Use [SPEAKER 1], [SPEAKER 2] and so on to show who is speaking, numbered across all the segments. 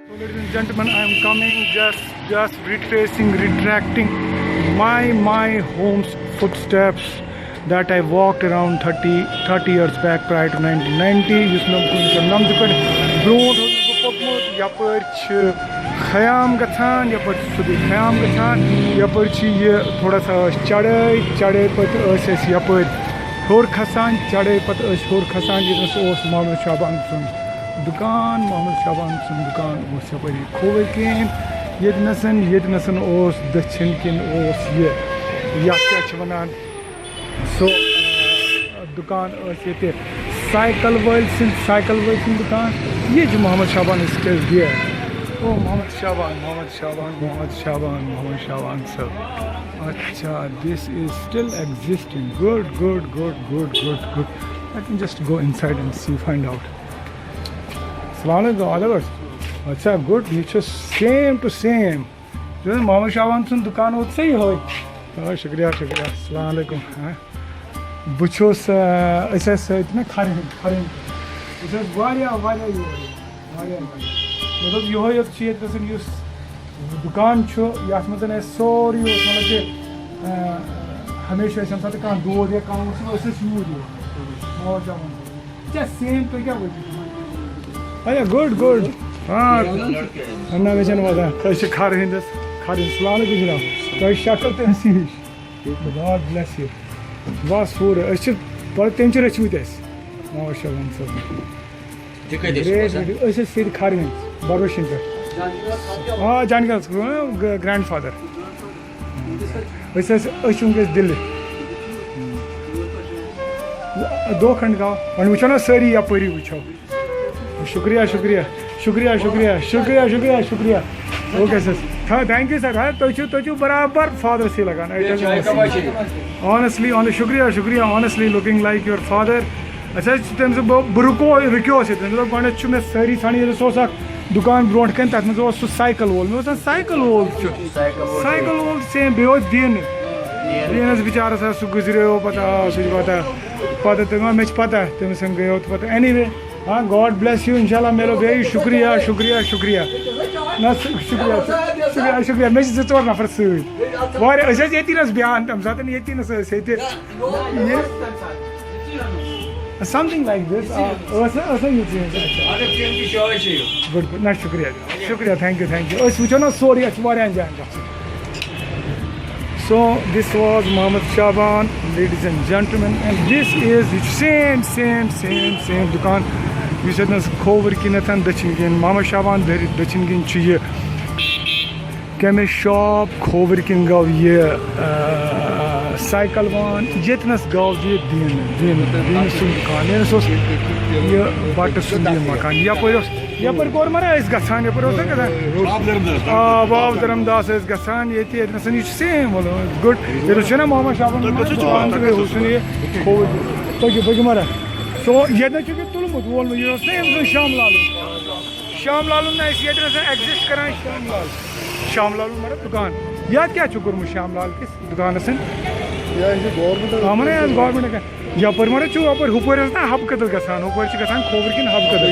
[SPEAKER 1] So, ladies and gentlemen, I am coming, just retracting my home's footsteps that I walked around 30 years back prior to 1990. Yus nam dikad broad pokmut yapar ch khayam gathan yapar subi khayam gathan yapar chi ye thoda sa chadai pat es yapar hor khasan chadai pat es hor khasan yus os Mohammed Shaban sun दुकान मोहम्मद शाबान सुन दुकान उस यपरी खोवे किन यदनसन ओस दक्षिण किन ओस ये क्या वनान सो दुकान ये साइकिल वल दुकान ये जो मोहम्मद शाबान इसके दिए ओ मोहम्मद शाबान सर अच्छा this is still existing good let me just go inside and see find out Assalamualaikum, all of us. What's up? Good. You just same to same. जो मोहम्मद शाबान सुन दुकान वो सही हो। शुक्रिया। Assalamualaikum. बुचोस ऐसे इतना खारे। इसे वारिया मतलब यो एक चीज़ जैसे यूस दुकान छो या मतलब ने सोरी मतलब कि हमेशा ऐसा था कहाँ दूर या कहाँ उसमें शूट हो। मोहम्मद शाबान। just same तो क्या बोलते हैं? अरे गुड हाँ अन्ना बेचन वाला कैसे खा रहे हैं दस खा रहे हैं सलाम गुजरा तो शक्ल तो हंसी God bless you बस पूरे अच्छे पर तेंचर अच्छी हुई थी माशाल्लाह सब ऐसे सीध खा रहे हैं बारबेशन पे हाँ जानकर ग्रैंडफादर ऐसे अच्छी उनके दिल 2 खंड का और वुचो ना सारी अपरी वुचो शुक्रिया ओके सर हाँ थैंक यू सर हाँ तो बराबर फादर से लगाना ऑनेस्टली शुक्रिया honestly looking like your father अच्छा तम रुको गो मे सारी सानी दुकान ब्रोट कन तथ मज साइकिल वोल मे साइकिल वोल सेम बे दीनस बिचारस सह गुजरो पता मे पता तमिस गयो तो पता एनी वे हाँ गॉड ब्लेस यू इंशाल्लाह मेलो बे शुक्रिया ना शुक्रिया मे 2 नफर सर ये बयान तम साथ ये समथिंग लाइक दिस गुड ना शुक्रिया थैंक यू वो ना सोरी वारियान जान So this was Mohammed Shaban, ladies and gentlemen, and this is the same दुकान यस खोवर किनथन दक्षिण किन मोहम्मद शाबान दक्षिण किन ये केमे शॉप खोवर किन गो ये साइकिल वान यतनस गो ये दीन सुन दुकान ये बट सुन मकान यपर कोर मरा गसान यपर बाब धरमदास गसान ये सेम गुड ये ना मोहम्मद शाबान खोवर मरा सो ये तुलमुत वोल ये शाम लालू ना एग्जिस्ट करान शाम लालू मरा दुकान याद क्या कर्म शाम लाल किस दुकान गवर्नमेंट यपर मरा अपर हुपर ना हब कदल गसान हुपर खोवर किन हब कदल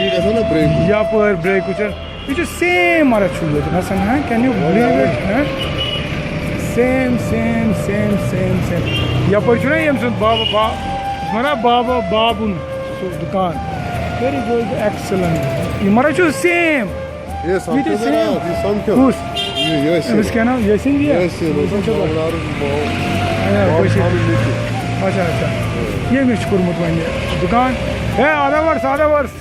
[SPEAKER 1] यपर ब्रेक वुचन ये सेम मरा हाँ can you believe it same यपर ना यम बाबा बाबुन दुकान वेरी गुड एक्सलेंट ये मरा सेम क्या नाम यसिन अच्छा ये मे कर्मुत वन दुकान है आधा वर्ष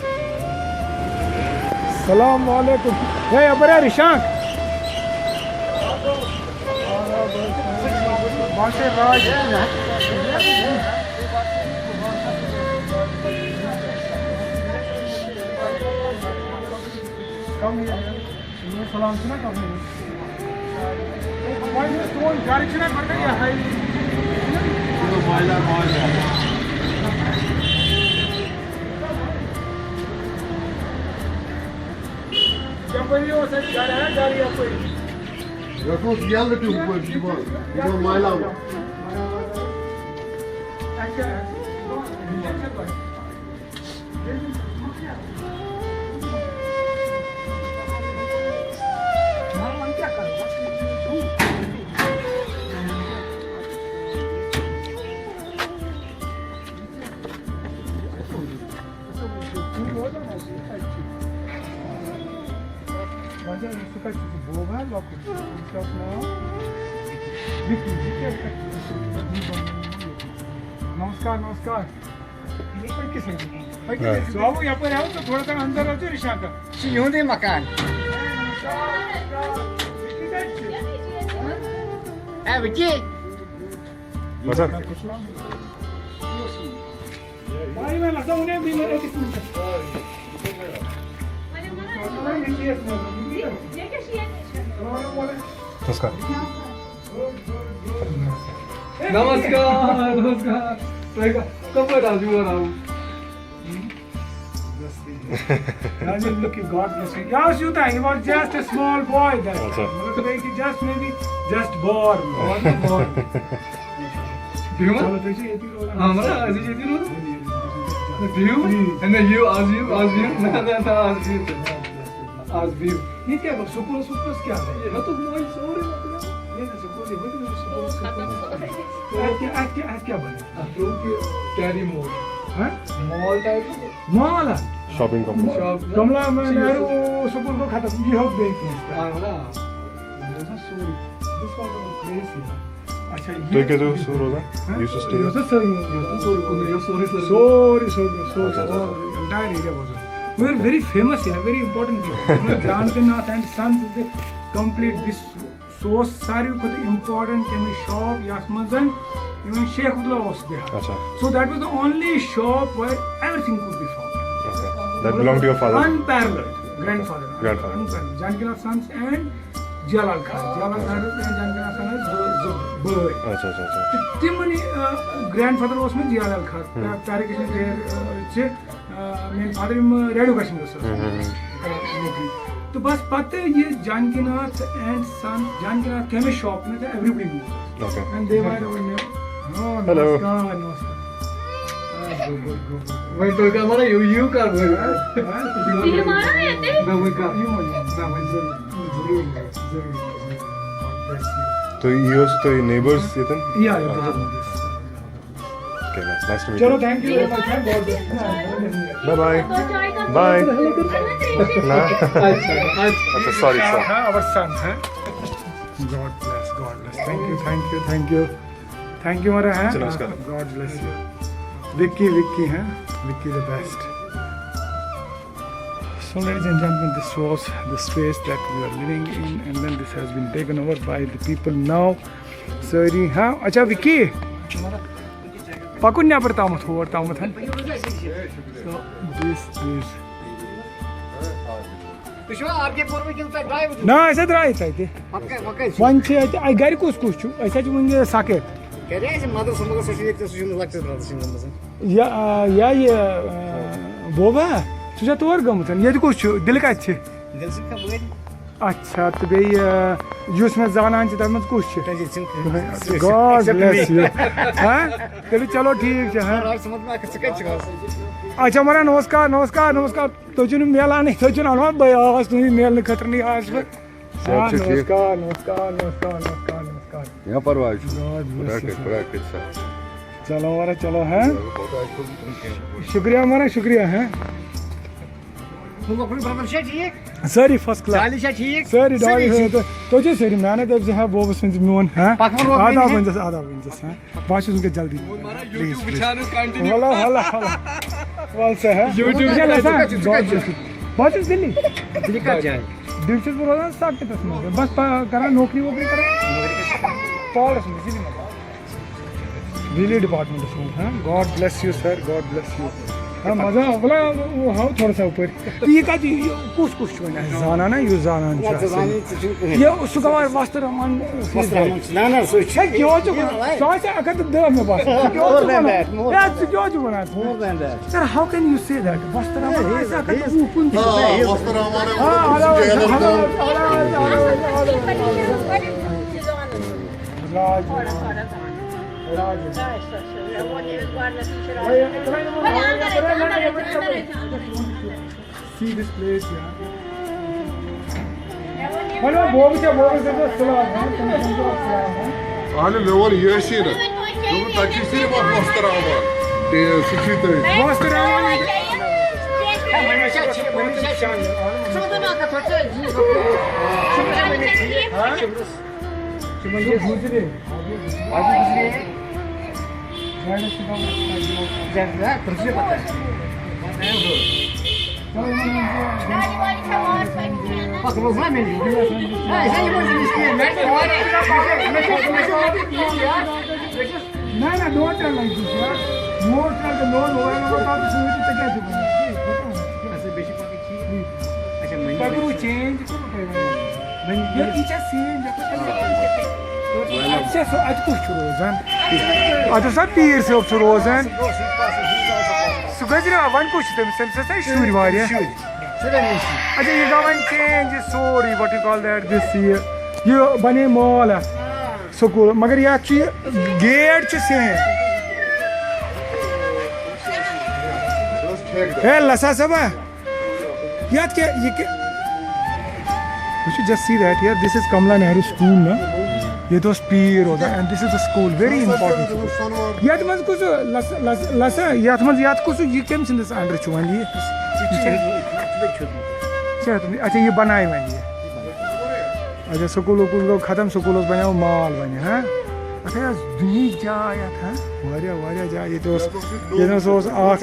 [SPEAKER 1] सलाम वालेकुम है अबर रिशांक सलाम सुना नमस्कार नमस्कार तो अब यहाँ पर आओ तो थोड़ा सा अंदर हो रिशा का
[SPEAKER 2] Yunde makan. Vicky.
[SPEAKER 3] What's up?
[SPEAKER 1] भाई मैं लगता हूँ उन्हें भी मेरे किस्म से
[SPEAKER 3] नमस्कार
[SPEAKER 4] नमस्कार कब राजू हो रहा हूँ
[SPEAKER 1] look, God bless you. Yes, you think he was just a small boy then. Just maybe just born.
[SPEAKER 4] हमारा आज ये दिन होता view and then you as you no as view
[SPEAKER 1] ये क्या है? सुपर क्या है?
[SPEAKER 4] ये तो मोई सोरे
[SPEAKER 1] ये ना सुपर ये क्या बने?
[SPEAKER 4] कैरी मोर
[SPEAKER 1] हाँ?
[SPEAKER 4] Mall type
[SPEAKER 1] mall
[SPEAKER 3] shopping complex
[SPEAKER 1] Kamla में नेहरू सुपर को खाता ये हो गई थी
[SPEAKER 4] हमारा
[SPEAKER 1] अच्छा
[SPEAKER 3] तो क्या तो सुर होगा यू टू स्टे
[SPEAKER 1] ये
[SPEAKER 4] sorry
[SPEAKER 1] entire area was we are very famous here, very important people. Janakinath and Sons is the complete this source सारी खुद important can be shop Yasmazan even Sheikh Abdullah was there.
[SPEAKER 3] अच्छा
[SPEAKER 1] So that was the only shop where everything could be found.
[SPEAKER 3] okay that belonged to your father
[SPEAKER 1] Unparalleled grandfather.
[SPEAKER 3] Grandfather.
[SPEAKER 1] Unparalleled. Janakinath Sons and Jalal Khan. Jalal Khan and Janakinath Sons boy.
[SPEAKER 3] अच्छा अच्छा अच्छा
[SPEAKER 1] Timani grandfather was में Jalal Khan. Tariq there मेरे father radio Kashmir से तो बस पता है ये Janakinath and son Janakinath chemist shop में था everybody new
[SPEAKER 3] okay
[SPEAKER 1] and they were over new
[SPEAKER 3] Hello.
[SPEAKER 1] नमस्कार
[SPEAKER 4] वही तो क्या हमारा यू कर रहे हैं
[SPEAKER 5] ये हमारा है ते
[SPEAKER 4] ना वही का
[SPEAKER 3] तो ये तो नेबर्स ये थे
[SPEAKER 1] या
[SPEAKER 3] okay nice to meet
[SPEAKER 1] चलो
[SPEAKER 3] you
[SPEAKER 1] thank you very much God bless
[SPEAKER 3] bye bye
[SPEAKER 5] तो चाय का
[SPEAKER 3] bye ना
[SPEAKER 4] अच्छा
[SPEAKER 3] अच्छा sorry
[SPEAKER 1] our son है गॉड ब्लेस थैंक यू हमारा है
[SPEAKER 3] चलो, नमस्कार।
[SPEAKER 1] गॉड ब्लेस यू विक्की है Vicky the best So ladies and gentlemen, this was the space that we are living in, and then this has been taken over by the people now. Sorry, हाँ अच्छा विक्की पकुन्या पर तामत है So this
[SPEAKER 2] तो show आपके पूर्व में कितना ड्राइव
[SPEAKER 1] ना ऐसा द्राय था ते
[SPEAKER 2] मक्का
[SPEAKER 1] वन छे आई घर कुछ छु ऐसा छु मुझे साकेत
[SPEAKER 2] करे ऐसे मदर समगर सोशल एक सोशल लगते रहता सिंगल में
[SPEAKER 1] या ये बोबा तुझा तोर गमत ये कुछ छु दिल का अच्छे
[SPEAKER 2] दिल से का बोले
[SPEAKER 1] अच्छा तो बे यूस में जानान छ तमत कुछ छु
[SPEAKER 2] टेंशन
[SPEAKER 1] गॉड ब्लेस यू हां चलो ठीक है हां
[SPEAKER 2] और समझ में आके सके चुका
[SPEAKER 1] अच्छा मरा नमस्कार तो जुन मेला नहीं तो जुन अनवा बयास तुम मेल खतर नहीं आज पर नमस्कार
[SPEAKER 6] यहाँ पर आज
[SPEAKER 1] God bless you, sir.
[SPEAKER 6] Bracket sir
[SPEAKER 1] चलो हमारा चलो है शुक्रिया हमारा शुक्रिया है
[SPEAKER 2] तुम अपनी प्रॉब्लम से ठीक
[SPEAKER 1] सरी फर्स्ट क्लास
[SPEAKER 2] चाली से ठीक
[SPEAKER 1] सरी डॉली तो जो सरी मैंने तब से है वो बस मोन है
[SPEAKER 2] पकड़ रोक
[SPEAKER 1] आधा
[SPEAKER 2] नहीं है।
[SPEAKER 1] बंजस है बात उनके जल्दी प्लीज
[SPEAKER 4] कंटिन्यू
[SPEAKER 1] होला वाल से है
[SPEAKER 4] YouTube
[SPEAKER 1] चला सा
[SPEAKER 2] चुका,
[SPEAKER 1] बहुत दिल्ली
[SPEAKER 2] दिक्कत जाए
[SPEAKER 1] दिलचस्प रोजा साथ के तस्वीर बस करा नौकरी करा पॉलिस में रियली डिपार्टमेंट में है God bless you sir God bless you हाँ मजा बोला वो हाँ थोड़ा सा ऊपर ये का जी कुछ ना जाना ना यू जाना ये उसका वास्ते रहमान
[SPEAKER 2] ना सो
[SPEAKER 1] क्यों जो से अगर तो दे में बस क्यों जो बना यार क्यों जो बना
[SPEAKER 2] more than that
[SPEAKER 1] sir how can you say that वास्ते रहमान ऐसा कर वो कौन See this place, yeah. Hello, वो भी सलाम है
[SPEAKER 6] Hani ne var yaşayın. Bunu taksisiyle bak bastırama. Sıçıydı.
[SPEAKER 1] वास्ते रहमान
[SPEAKER 2] मनुष्य
[SPEAKER 1] No, don't tell like this, yaar. More tell the no, Pagru change. You each a change. अच्छा सो आज कुछ रोज़न आज सब पीर से अब रोज़न सुगंध ना वन कुछ तुम से शूर वारिया अच्छा ये govern change sorry what you call that this ये बने मॉल है स्कूल मगर ये गेट च सेम है लसा सब याद क्या ये you should just see that here. This is Kamala Nehru School, no? ये तो स्पीर होता है and this is the school, very important school. याद मत कुछ लसा याद कुछ ये केम सिंदस अंडर चुवान ये अच्छा ये बनाए बन ये अच्छा स्कूल को खत्म स्कूल बनाओ माल बने हैं अच्छा यार दुनिया जाया था वारिया जाया ये तो सोच आँख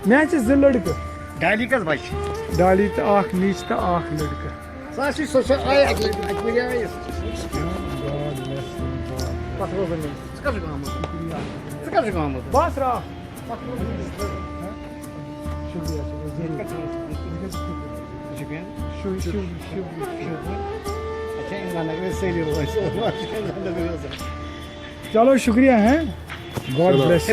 [SPEAKER 1] मैं चीज़ लड़के
[SPEAKER 2] डाली का बच्चे
[SPEAKER 1] डाली तो आँख नीच तो आँख लड़के
[SPEAKER 2] सासी सोशल आए अकबरिया है Скажи кому.
[SPEAKER 1] Басра. चलो शुक्रिया हैं गॉड ब्लेस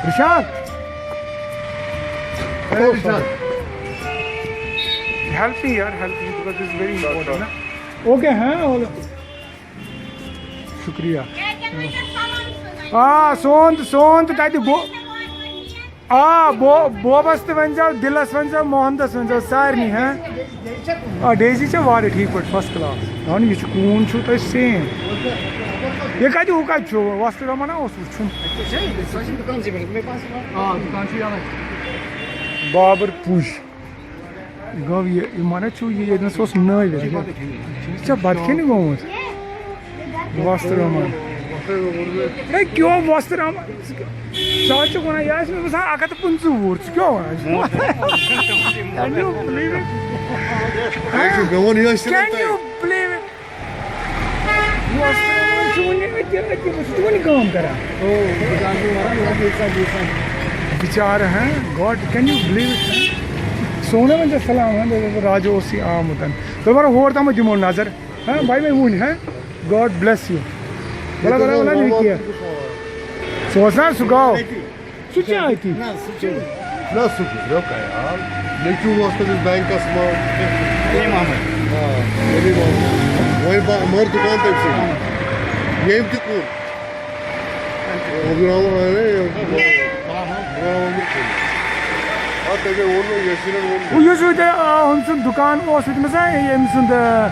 [SPEAKER 1] ऋषाद हेल्प मी यार help me because this is very important ना ओके हैं शुक्रिया सोन तब बोबस तो वन जाओ दिलस वन जाओ मोहनदस वन जाओ सारे हैं डेजी वारे ठीक पे फर्स्ट क्लास दान यह कून तो सेम ये कत वस्त रमान बाबर पुश गो ये माना ये नई बदखन गोमुत वस्त रमान क्यों वस्त रमान सच वन यह बसान 150 क्यों बेचार हैं God can you believe it सोने में सलाम है राजो सी आमतन तो मारा होर तम दिमो नजर हाँ भाई मैं वन है गॉड ब्लेस यू बड़ा नहीं किया सोचना सुगाओ सुची आई थी
[SPEAKER 6] ना सुखी रोका यार लेकिन वो उसका बैंक का सामान
[SPEAKER 2] ये मामला
[SPEAKER 6] वही मर दुकान तक से ये भी कौन वो ग्राम है
[SPEAKER 1] हम दुकान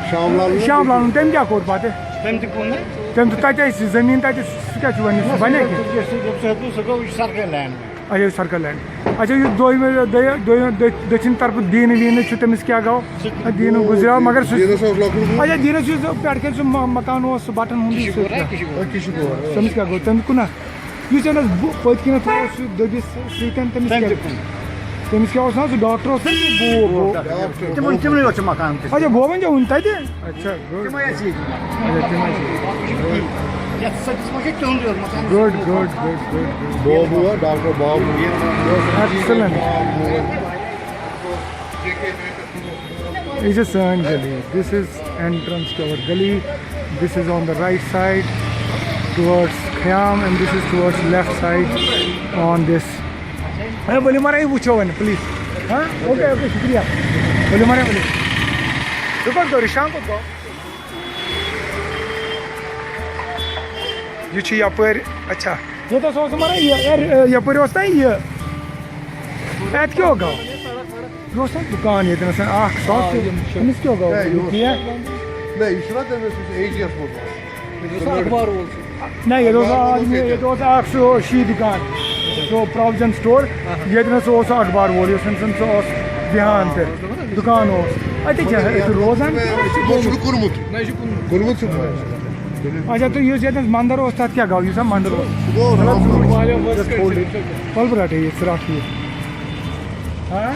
[SPEAKER 1] श्याम लाल तम क्या कोर पाते तम तो जमीन क्या बने अच्छा सर्कल लैंड अच्छा ये दक्षिण तरफ दीन वीन तमिस क्या गो दीन गुजरा मगर अच्छा दीन पे मकान बटन तमिस क्या गो तम कुन पत किन दबिस तमिस क्या ना डॉक्टर अच्छा बो वन उन तत अच्छा good
[SPEAKER 6] Babu doctor Babu
[SPEAKER 1] excellent this is San Gully. This is entrance to our gully. This is on the right side towards Khyam and this is towards left side on this. Hey, बोले मारा ये पूछो one please हाँ okay शुक्रिया बोले मारा बोले रुको तो रिशांग को दो ये यपर अच्छा ये तो सोच मारा यपर होता है ये ऐत क्यों होगा ये दुकान ये तमिस क्यों होगा
[SPEAKER 6] नहीं इसरा तमिस एजीएस बोल
[SPEAKER 1] नहीं ये तो आदमी ये तो शी दुकान सो प्रोविजन स्टोर ये अखबार वोल ध्यान पे दुकान अत रोजान अच्छा तो मंदिर तथ क्या गो मंदिर पल रटे ये हाँ